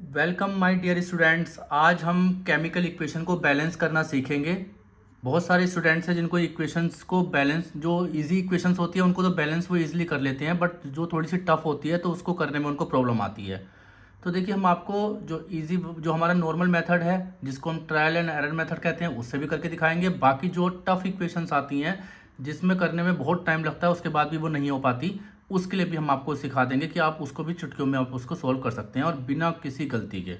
Welcome my dear students. आज हम chemical equation को बैलेंस करना सीखेंगे। बहुत सारे स्टूडेंट्स हैं जिनको इक्वेशंस को बैलेंस, जो इजी इक्वेशंस होती है उनको तो बैलेंस वो इजीली कर लेते हैं, बट जो थोड़ी सी टफ होती है तो उसको करने में उनको प्रॉब्लम आती है। तो देखिए, हम आपको जो हमारा नॉर्मल मेथड है, जिसको हम ट्रायल एंड एरर मेथड कहते हैं, उससे भी करके दिखाएंगे। बाकी जो टफ इक्वेशंस आती हैं जिसमें करने में बहुत टाइम लगता है, उसके बाद भी वो नहीं हो पाती, उसके लिए भी हम आपको सिखा देंगे कि आप उसको भी चुटकियों में आप उसको सॉल्व कर सकते हैं और बिना किसी गलती के।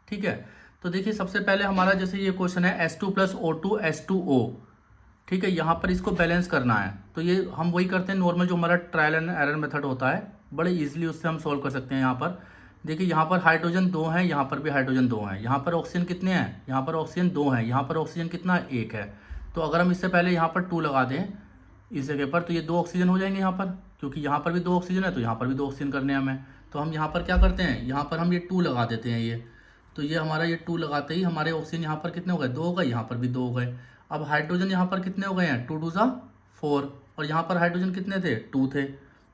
ठीक है। तो देखिए, सबसे पहले हमारा जैसे ये क्वेश्चन है H2+O2H2O। ठीक है, यहाँ पर इसको बैलेंस करना है। तो ये हम वही करते हैं नॉर्मल, जो हमारा ट्रायल एंड एरर मेथड होता है, बड़े इजीली उससे हम सॉल्व कर सकते हैं। यहाँ पर देखिए, यहाँ पर हाइड्रोजन 2 हैं, यहाँ पर भी हाइड्रोजन 2 हैं। यहाँ पर ऑक्सीजन कितने हैं? यहाँ पर ऑक्सीजन 2 हैं। यहाँ पर ऑक्सीजन कितना है? 1 है। तो अगर हम इससे पहले यहाँ पर 2 लगा दें इस जगह पर, तो ये 2 ऑक्सीजन हो जाएंगे यहाँ पर, क्योंकि यहाँ पर भी 2 ऑक्सीजन है तो यहाँ पर भी 2 ऑक्सीजन करने हैं हमें। तो हम यहाँ पर क्या करते हैं, यहाँ पर हम ये 2 लगा देते हैं ये। तो ये हमारा ये 2 लगाते ही हमारे ऑक्सीजन यहाँ पर कितने हो गए? 2 हो गए। यहाँ पर भी 2 हो गए। अब हाइड्रोजन यहाँ पर कितने हो गए हैं? 2 2 ज़ा 4। और यहाँ पर हाइड्रोजन कितने थे? 2 थे।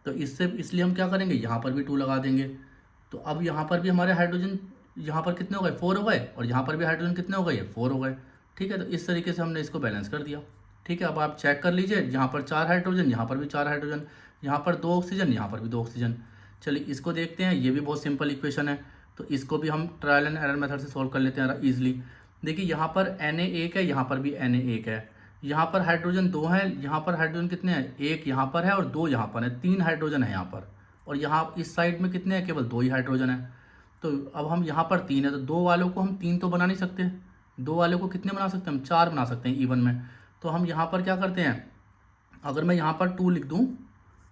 तो इसलिए हम क्या करेंगे, यहाँ पर भी 2 लगा देंगे। तो अब यहाँ पर भी हमारे हाइड्रोजन यहाँ पर कितने हो गए? 4 हो गए। और यहाँ पर भी हाइड्रोजन कितने हो गए? 4 हो गए। ठीक है। तो इस तरीके से हमने इसको बैलेंस कर दिया। ठीक है। अब आप चेक कर लीजिए, यहाँ पर 4 हाइड्रोजन, यहाँ पर भी 4 हाइड्रोजन, यहाँ पर 2 ऑक्सीजन, यहाँ पर भी 2 ऑक्सीजन। चलिए इसको देखते हैं। ये भी बहुत सिंपल इक्वेशन है, तो इसको भी हम ट्रायल एंड एरर मेथड से सॉल्व कर लेते हैं ईजिली। देखिए, यहाँ पर Na1 है, यहाँ पर भी Na1 है। यहाँ पर हाइड्रोजन 2 है, यहाँ पर हाइड्रोजन कितने हैं? 1 यहाँ पर है और 2 यहाँ पर है। 3 हाइड्रोजन है यहाँ पर। और यहाँ इस साइड में कितने हैं? केवल 2 ही हाइड्रोजन है। तो अब हम यहाँ पर 3 है, तो 2 वालों को हम 3 तो बना नहीं सकते। 2 वालों को कितने बना सकते हैं? हम 4 बना सकते हैं इवन में। तो हम यहाँ पर क्या करते हैं, अगर मैं यहाँ पर 2 लिख दूँ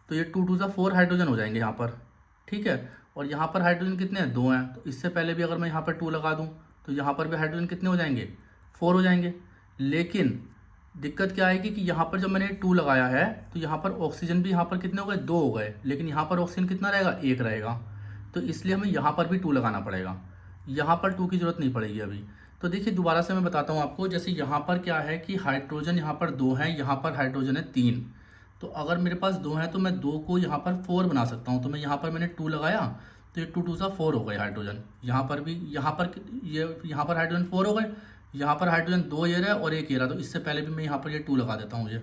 तो ये 2 2 ज़ा 4 हाइड्रोजन हो जाएंगे यहाँ पर। ठीक है। और यहाँ पर हाइड्रोजन कितने हैं? 2 हैं। तो इससे पहले भी अगर मैं यहाँ पर 2 लगा दूँ तो यहाँ पर भी हाइड्रोजन कितने हो जाएंगे? 4 हो जाएंगे। लेकिन दिक्कत क्या आएगी कि यहाँ पर जब मैंने 2 लगाया है तो यहाँ पर ऑक्सीजन भी यहाँ पर कितने हो गए? 2 हो गए। लेकिन यहाँ पर ऑक्सीजन कितना रहेगा? 1 रहेगा। तो इसलिए हमें यहाँ पर भी 2 लगाना पड़ेगा। यहाँ पर 2 की ज़रूरत नहीं पड़ेगी अभी। तो देखिए, दोबारा से मैं बताता हूँ आपको। जैसे यहाँ पर क्या है कि हाइड्रोजन यहाँ पर 2 है, यहाँ पर हाइड्रोजन है 3। तो अगर मेरे पास 2 है तो मैं 2 को यहाँ पर 4 बना सकता हूँ। तो मैं यहाँ पर मैंने 2 लगाया, तो ये 2 2 सा 4 हो गए हाइड्रोजन। यहाँ पर भी यहाँ पर हाइड्रोजन 4 हो गए। यहाँ पर हाइड्रोजन 2 ये रहा और 1 ये रहा। तो इससे पहले भी मैं यहाँ पर ये 2 लगा देता हूँ ये।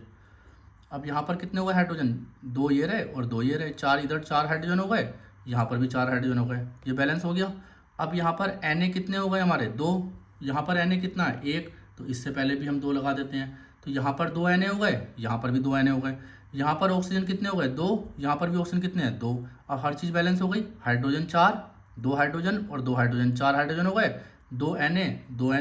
अब यहाँ पर कितने हो गए हाइड्रोजन? 2 ये रहे और 2 ये रहे। 4 इधर 4 हाइड्रोजन हो गए, यहाँ पर भी 4 हाइड्रोजन हो गए। ये बैलेंस हो गया। अब यहाँ पर Na कितने हो गए हमारे? 2। यहाँ पर Na कितना है? 1। तो इससे पहले भी हम 2 लगा देते हैं। तो यहाँ पर 2 Na हो गए, यहाँ पर भी 2 Na हो गए। यहाँ पर ऑक्सीजन कितने हो गए? 2। यहाँ पर भी ऑक्सीजन कितने हैं? 2। अब हर चीज़ बैलेंस हो गई। हाइड्रोजन 4, 2 हाइड्रोजन और 2 हाइड्रोजन, 4 हाइड्रोजन हो गए। 2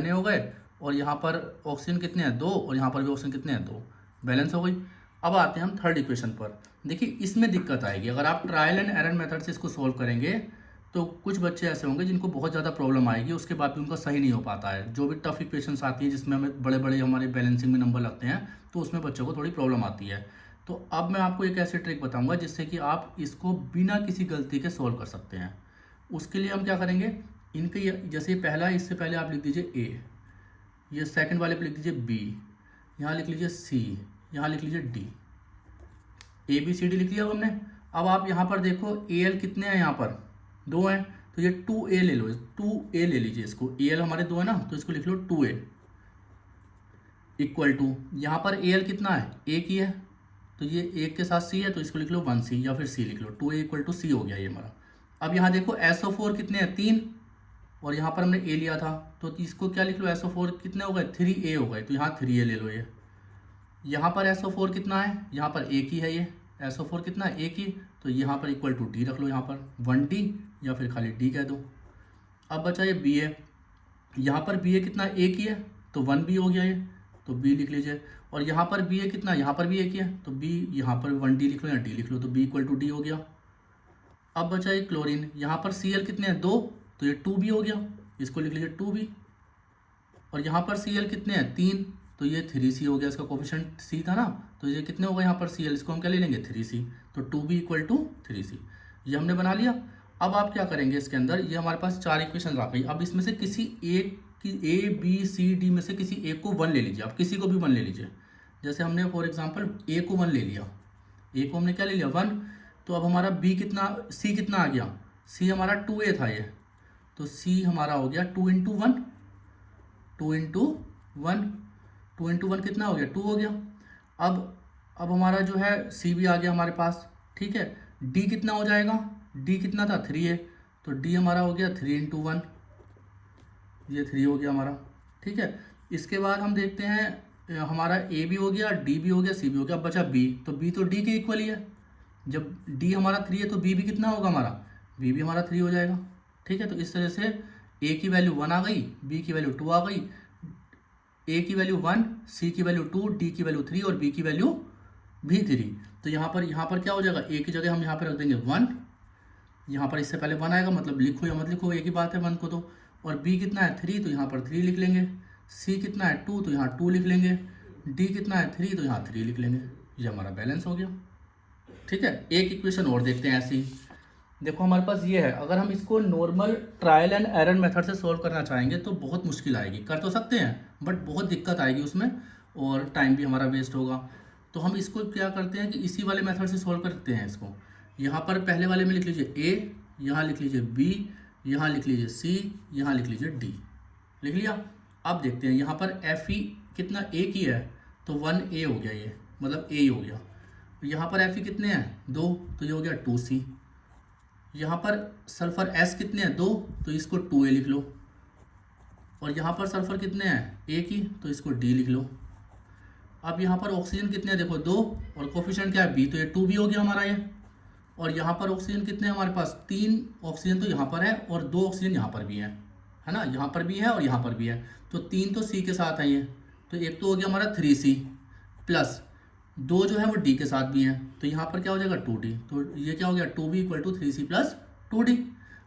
Na हो गए। और यहाँ पर ऑक्सीजन कितने हैं? 2। और यहाँ पर भी ऑक्सीजन कितने हैं? 2। बैलेंस हो गई। अब आते हैं हम थर्ड इक्वेशन पर। देखिए, इसमें दिक्कत आएगी अगर आप ट्रायल एंड एरर मेथड से इसको सोल्व करेंगे। तो कुछ बच्चे ऐसे होंगे जिनको बहुत ज़्यादा प्रॉब्लम आएगी, उसके बाद भी उनका सही नहीं हो पाता है। जो भी टफ इक्वेशंस आती हैं जिसमें हमें बड़े बड़े हमारे बैलेंसिंग में नंबर लगते हैं, तो उसमें बच्चों को थोड़ी प्रॉब्लम आती है। तो अब मैं आपको एक ऐसी ट्रिक बताऊंगा जिससे कि आप इसको बिना किसी गलती के सोल्व कर सकते हैं। उसके लिए हम क्या करेंगे, इनके जैसे ये पहला है, इससे पहले आप लिख दीजिए ए, ये सेकंड वाले पे लिख दीजिए बी, यहाँ लिख लीजिए सी, यहाँ लिख लीजिए डी। ABCD लिख लिया अब हमने। अब आप यहाँ पर देखो AL कितने हैं? यहाँ पर 2 हैं। तो ये 2A ले लो, 2A ले लीजिए इसको। AL हमारे 2 है ना, तो इसको लिख लो 2A इक्वल टू, यहाँ पर AL कितना है? 1 ही है। तो ये 1 के साथ C है, तो इसको लिख लो 1C, या फिर C लिख लो। 2A इक्वल टू C हो गया ये हमारा। अब यहाँ देखो SO4 कितने हैं? 3। और यहाँ पर हमने A लिया था, तो इसको क्या लिख लो? SO4 कितने हो गए? 3A हो गए। तो यहाँ 3A ले लो ये। यहाँ पर SO4 कितना है? यहाँ पर 1 ही है ये। SO4 कितना है? 1 ही। तो यहाँ पर इक्वल टू डी रख लो, यहाँ पर 1D, या फिर खाली डी कह दो। अब बचा ये BA। यहाँ पर BA कितना है? 1 ही है, तो 1B हो गया ये। तो B लिख लीजिए। और यहाँ पर BA कितना है? यहाँ पर भी 1 ही है, तो B यहाँ पर 1D लिख लो या D लिख लो। तो B इक्वल टू डी हो गया। अब बचा ये क्लोरीन। यहाँ पर Cl कितने हैं? 2, तो ये 2B हो गया। इसको लिख लीजिए 2B। और यहाँ पर Cl कितने हैं? 3, तो ये 3C हो गया। इसका कोफिशिएंट C था ना, तो ये कितने हो गए यहाँ पर Cl? इसको हम क्या ले लेंगे? 3C। तो 2B इक्वल टू 3C, ये हमने बना लिया। अब आप क्या करेंगे इसके अंदर, ये हमारे पास 4 इक्वेशन आ गई। अब इसमें से किसी एक की ABCD में से किसी एक को 1 ले लीजिए। आप किसी को भी 1 ले लीजिए। जैसे हमने फॉर एग्जाम्पल A को 1 ले लिया, A को हमने क्या ले लिया? 1। तो अब हमारा B कितना, C कितना आ गया? C हमारा 2A था ये, तो सी हमारा हो गया 2 × 1, 2 × 1, 2 × 1 कितना हो गया 2 हो गया। अब हमारा जो है सी भी आ गया हमारे पास, ठीक है। डी कितना हो जाएगा, डी कितना था 3 है, तो डी हमारा हो गया 3 × 1, ये 3 हो गया हमारा, ठीक है। इसके बाद हम देखते हैं हमारा ए भी हो गया, डी भी हो गया, सी भी हो गया, अब बचा बी। तो बी तो डी के इक्वल ही है, जब डी हमारा 3 है तो बी भी कितना होगा हमारा, बी भी हमारा 3 हो जाएगा, ठीक है। तो इस तरह से ए की वैल्यू 1 आ गई, बी की वैल्यू 2 आ गई, ए की वैल्यू 1, सी की वैल्यू 2, डी की वैल्यू 3 और बी की वैल्यू भी 3। तो यहाँ पर क्या हो जाएगा, ए की जगह हम यहाँ पर रख देंगे 1, यहाँ पर इससे पहले 1 आएगा, मतलब लिखो या मत लिखो एक ही बात है 1 को तो। और बी कितना है 3, तो यहाँ पर 3 लिख लेंगे। सी कितना है 2, तो यहाँ 2 लिख लेंगे। डी कितना है 3, तो यहाँ 3 लिख लेंगे। ये हमारा बैलेंस हो गया, ठीक है। एक इक्वेशन और देखते हैं ऐसी, देखो हमारे पास ये है। अगर हम इसको normal trial and error method से सॉल्व करना चाहेंगे तो बहुत मुश्किल आएगी, कर तो सकते हैं बट बहुत दिक्कत आएगी उसमें और टाइम भी हमारा वेस्ट होगा। तो हम इसको क्या करते हैं कि इसी वाले मेथड से सॉल्व करते हैं इसको। यहाँ पर पहले वाले में लिख लीजिए ए, यहाँ लिख लीजिए बी, यहाँ लिख लीजिए सी, यहाँ लिख लीजिए डी, लिख लिया। अब देखते हैं यहाँ पर एफ ई कितना ए की है, तो 1A हो गया, ये मतलब ए हो गया। यहाँ पर एफ ई कितने हैं 2, तो ये हो गया 2C। यहाँ पर सल्फर एस कितने हैं 2, तो इसको 2A लिख लो। और यहाँ पर सल्फर कितने हैं ए की, तो इसको डी लिख लो। अब यहाँ पर ऑक्सीजन कितने हैं देखो 2, और कोफिशिएंट क्या है बी, तो ये 2B हो गया हमारा ये। और यहाँ पर ऑक्सीजन कितने हैं हमारे पास 3 ऑक्सीजन तो यहाँ पर है और 2 ऑक्सीजन यहाँ पर भी है ना, यहाँ पर भी है और यहाँ पर भी है। तो 3 तो सी के साथ है ये, तो एक तो हो गया हमारा 3C प्लस 2 जो है वो डी के साथ भी है, तो यहाँ पर क्या हो जाएगा 2D। तो ये क्या हो गया 2B = 3C + 2D।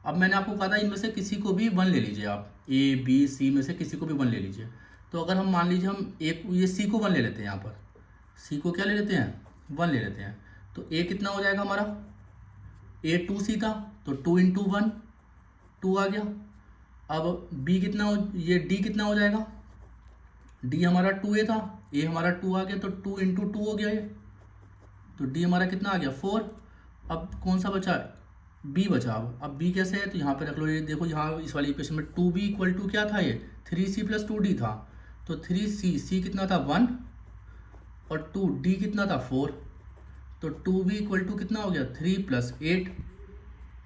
अब मैंने आपको कहा था इनमें से किसी को भी 1 ले लीजिए आप, ए बी सी में से किसी को भी 1 ले लीजिए। तो अगर हम मान लीजिए हम एक ये सी को 1 ले लेते हैं, यहाँ पर सी को क्या ले लेते हैं 1 ले लेते हैं, तो ए कितना हो जाएगा हमारा, ए 2C था तो 2 × 1 2 आ गया। अब बी कितना हो, ये डी कितना हो जाएगा, डी हमारा 2A था, ए हमारा 2 आ गया, तो 2 × 2 हो गया ये, तो डी हमारा कितना आ गया 4। अब कौन सा बचा, बी बचा। अब बी कैसे है, तो यहाँ पे रख लो, ये देखो यहाँ इस वाली इक्वेशन में 2B = क्या था, ये 3C + 2D था, तो 3C, सी कितना था 1 और 2D कितना था 4, तो 2B = कितना हो गया 3 + 8,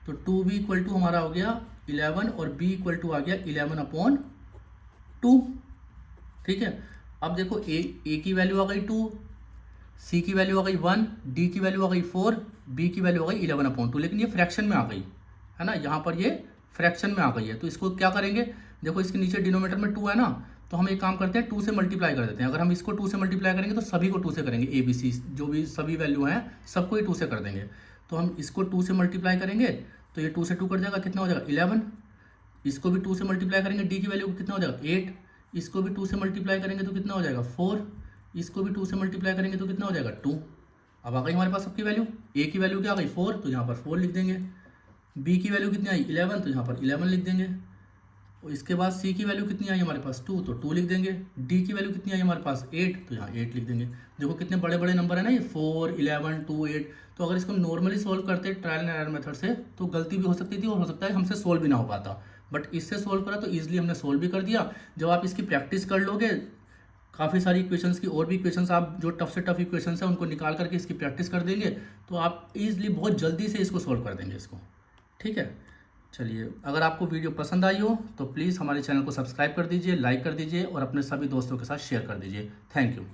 तो 2B = हमारा हो गया 11 और B = आ गया 11/2, ठीक है। अब देखो ए की वैल्यू आ गई 2, सी की वैल्यू आ गई 1, डी की वैल्यू आ गई 4, बी की वैल्यू आ गई 11/2, लेकिन ये फ्रैक्शन में आ गई है ना, यहाँ पर ये फ्रैक्शन में आ गई है। तो इसको क्या करेंगे, देखो इसके नीचे डिनोमिनेटर में 2 है ना, तो हम एक काम करते हैं 2 से मल्टीप्लाई कर देते हैं। अगर हम इसको 2 से मल्टीप्लाई करेंगे तो सभी को 2 से करेंगे, ए बी सी जो भी सभी वैल्यू हैं सबको ही 2 से कर देंगे। तो हम इसको 2 से मल्टीप्लाई करेंगे तो ये 2 से 2 कट जाएगा, कितना हो जाएगा 11। इसको भी 2 से मल्टीप्लाई करेंगे, डी की वैल्यू कितना हो जाएगा 8। इसको भी 2 से मल्टीप्लाई करेंगे तो कितना हो जाएगा 4। इसको भी 2 से मल्टीप्लाई करेंगे तो कितना हो जाएगा 2। अब आ गई हमारे पास सबकी वैल्यू, ए की वैल्यू क्या आ गई 4, तो यहाँ पर 4 लिख देंगे। बी की वैल्यू कितनी आई 11, तो यहाँ पर 11 लिख देंगे। और इसके बाद सी की वैल्यू कितनी आई हमारे पास 2, तो 2 लिख देंगे। डी की वैल्यू कितनी आई हमारे पास 8, तो यहाँ 8 लिख देंगे। देखो कितने बड़े बड़े नंबर है ना ये, 4, 11, 2, 8। तो अगर इसको नॉर्मली सोल्व करते ट्रायल एंड एरर मेथड से तो गलती भी हो सकती थी और हो सकता है हमसे सोल्व भी ना हो पाता, बट इससे सोल्व करा तो ईजिली हमने सोल्व भी कर दिया। जब आप इसकी प्रैक्टिस कर लोगे, काफ़ी सारी इक्वेशंस की और भी इक्वेशंस आप जो टफ से टफ इक्वेशंस हैं उनको निकाल करके इसकी प्रैक्टिस कर देंगे तो आप ईजिली बहुत जल्दी से इसको सोल्व कर देंगे इसको, ठीक है। चलिए, अगर आपको वीडियो पसंद आई हो तो प्लीज़ हमारे चैनल को सब्सक्राइब कर दीजिए, लाइक कर दीजिए और अपने सभी दोस्तों के साथ शेयर कर दीजिए। Thank you.